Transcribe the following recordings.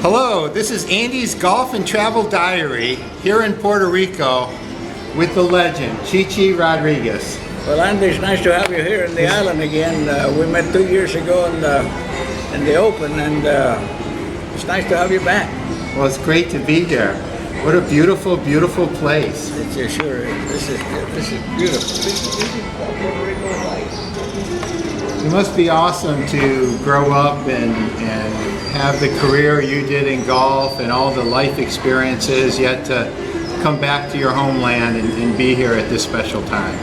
Hello, this is Andy's Golf and Travel Diary here in Puerto Rico with the legend, Chichi Rodriguez. Well, Andy, it's nice to have you here in the island again. We met 2 years ago in the Open, and it's nice to have you back. Well, it's great to be here. What a beautiful, beautiful place. It sure is. This is beautiful. It must be awesome to grow up and have the career you did in golf and all the life experiences, yet to come back to your homeland and be here at this special time.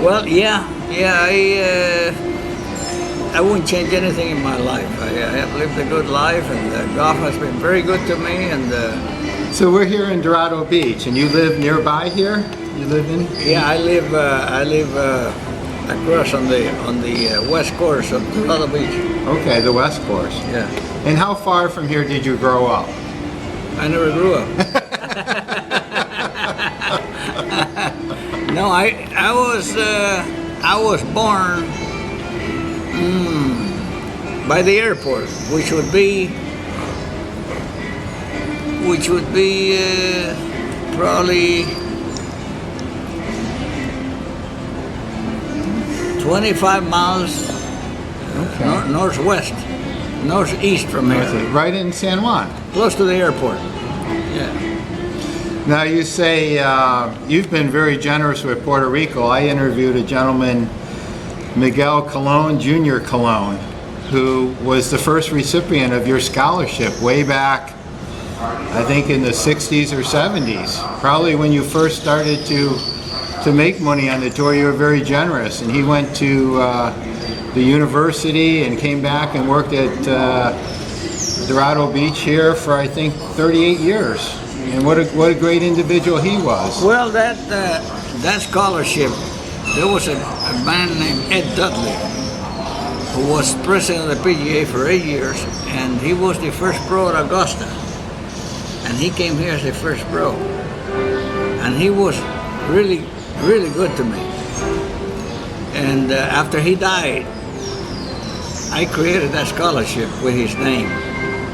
Well, I wouldn't change anything in my life. I have lived a good life, and golf has been very good to me. And so we're here in Dorado Beach, and you live nearby here? You live in? Yeah, I live across on the west course of Dorado Beach. Okay, the west course. Yeah. And how far from here did you grow up? I never grew up. No, I was born by the airport, which would be probably 25 miles northeast from here. Right in San Juan. Close to the airport. Yeah. Now you say you've been very generous with Puerto Rico. I interviewed a gentleman, Miguel Colon, Jr. Colon, who was the first recipient of your scholarship way back, I think in the 60s or 70s. Probably when you first started to make money on the tour, you were very generous. And he went to the university and came back and worked at Dorado Beach here for, I think, 38 years. And what a great individual he was. Well, that scholarship, there was a man named Ed Dudley who was president of the PGA for 8 years, and he was the first pro at Augusta. And he came here as the first pro. And he was really good to me. And after he died, I created that scholarship with his name.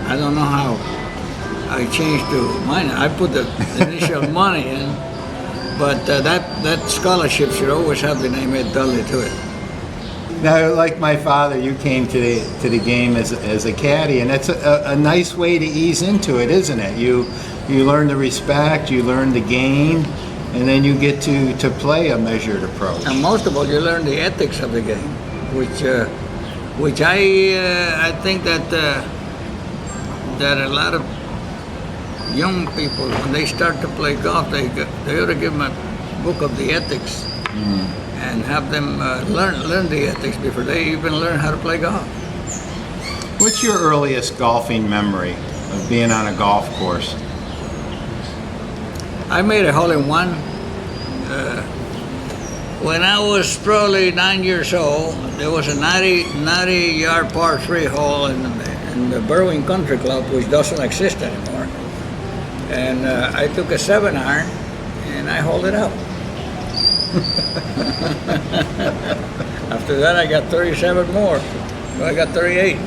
I don't know how I changed to mine. I put the initial money in, but that scholarship should always have the name Ed Dudley to it. Now, like my father, you came to the game as a caddy, and it's a nice way to ease into it, isn't it? You learn the respect, you learn the game, and then you get to play a measured approach. And most of all, you learn the ethics of the game, which I think that a lot of young people, when they start to play golf, they ought to give them a book of the ethics and have them learn the ethics before they even learn how to play golf. What's your earliest golfing memory of being on a golf course? I made a hole-in-one when I was probably 9 years old. There was a 90-yard par 3 hole in the Berwyn Country Club, which doesn't exist anymore. And I took a 7-iron and I hauled it up. After that, I got 37 more. So I got 38.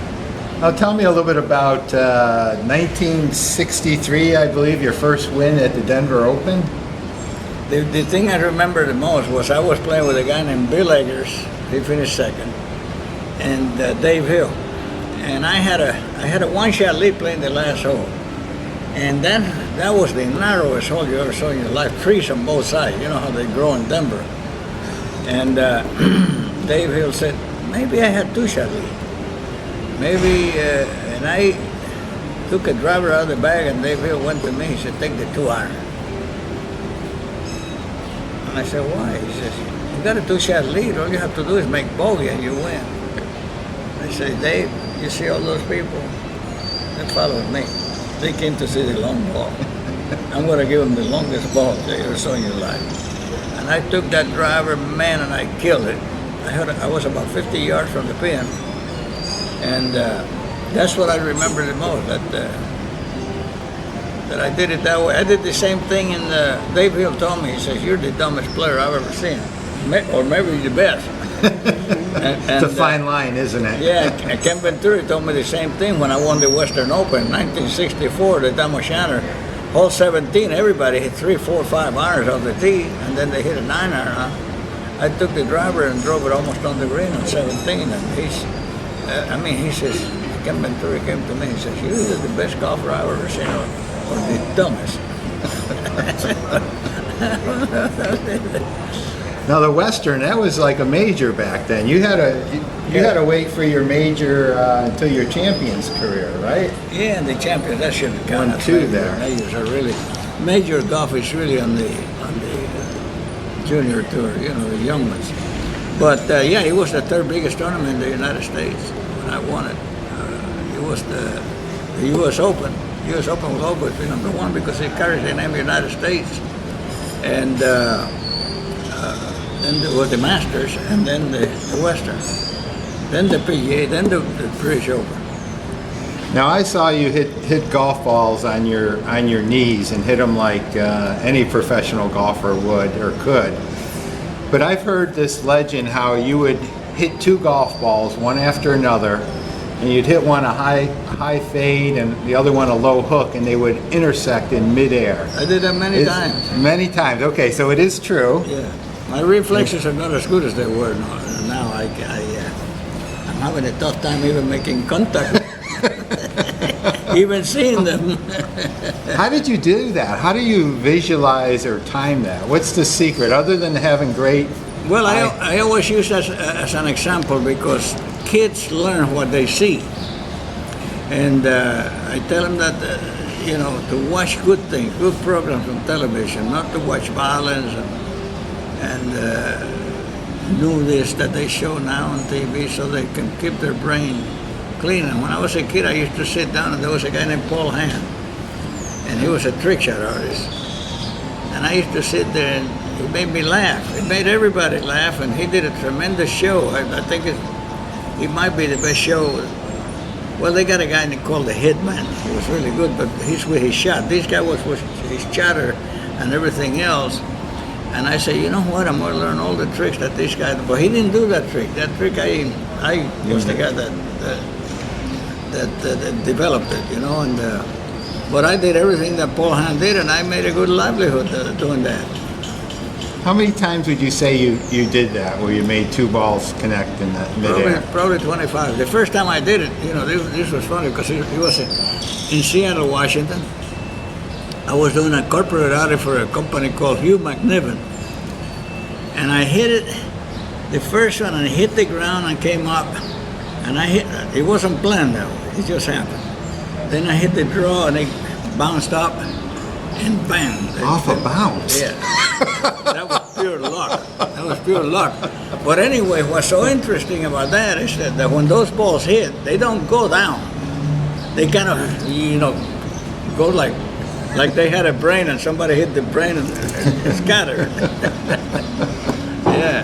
Now tell me a little bit about 1963, I believe, your first win at the Denver Open. The thing I remember the most was I was playing with a guy named Bill Eggers. He finished second, and Dave Hill. And I had a one-shot lead playing the last hole. And then that was the narrowest hole you ever saw in your life. Trees on both sides. You know how they grow in Denver. And Dave Hill said, maybe I had two-shot lead. Maybe, and I took a driver out of the bag, and Dave Hill went to me. He said, take the 2-iron. And I said, why? He says, you got a 2-shot lead. All you have to do is make bogey and you win. I said, Dave, you see all those people? They followed me. They came to see the long ball. I'm going to give them the longest ball they ever saw in your life. And I took that driver, man, and I killed it. I was about 50 yards from the pin. And that's what I remember the most, that I did it that way. I did the same thing, and Dave Hill told me, he says, you're the dumbest player I've ever seen. Or maybe the best. It's a fine line, isn't it? Yeah, Ken Venturi told me the same thing when I won the Western Open, 1964, the Damo Shanner. Hole 17, everybody hit 3, 4, 5 irons off the tee, and then they hit a 9 iron. I took the driver and drove it almost on the green on 17, and he says, Ken Venturi came to me and says, "You're either the best golfer I've ever seen or the dumbest." Now the Western, that was like a major back then. You had to wait for your major until your Champions career, right? Yeah, and the Champions, that shouldn't count. 1-2 there. Majors are really, major golf is really on the junior tour, the young ones. But yeah, it was the third biggest tournament in the United States when I won it. It was the U.S. Open. U.S. Open will always be number one because it carries the name of the United States. And then there was the Masters, and then the Western, then the PGA, then the British Open. Now I saw you hit golf balls on your knees and hit them like any professional golfer would or could. But I've heard this legend how you would hit 2 golf balls, one after another, and you'd hit one a high fade and the other one a low hook, and they would intersect in midair. I did that many times. Many times. Okay, so it is true. Yeah, my reflexes are not as good as they were now. I'm having a tough time even making contact, even seeing them. How did you do that? How do you visualize or time that? What's the secret, other than having great... Well, I always use that as an example because kids learn what they see. And I tell them that, to watch good things, good programs on television, not to watch violence and newness that they show now on TV so they can keep their brain clean. And when I was a kid, I used to sit down and there was a guy named Paul Hand. And he was a trick shot artist. And I used to sit there and he made me laugh. He made everybody laugh, and he did a tremendous show. I think it might be the best show. Well, they got a guy called the Hitman. He was really good, but he's with his shot. This guy was with his chatter and everything else. And I say, you know what? I'm going to learn all the tricks that this guy. But he didn't do that trick. That trick, I was the guy that developed it, And but I did everything that Paul Hand did, and I made a good livelihood doing that. How many times would you say you did that, where you made 2 balls connect in the midair? Probably 25. The first time I did it, this was funny because it was in Seattle, Washington. I was doing a corporate audit for a company called Hugh McNiven. And I hit it, the first one, and it hit the ground and came up. And it wasn't planned though, it just happened. Then I hit the draw and it bounced up and bam. Off a bounce? Yeah. That was pure luck. That was pure luck. But anyway, what's so interesting about that is that when those balls hit, they don't go down. They kind of, go like they had a brain and somebody hit the brain and scattered. Yeah.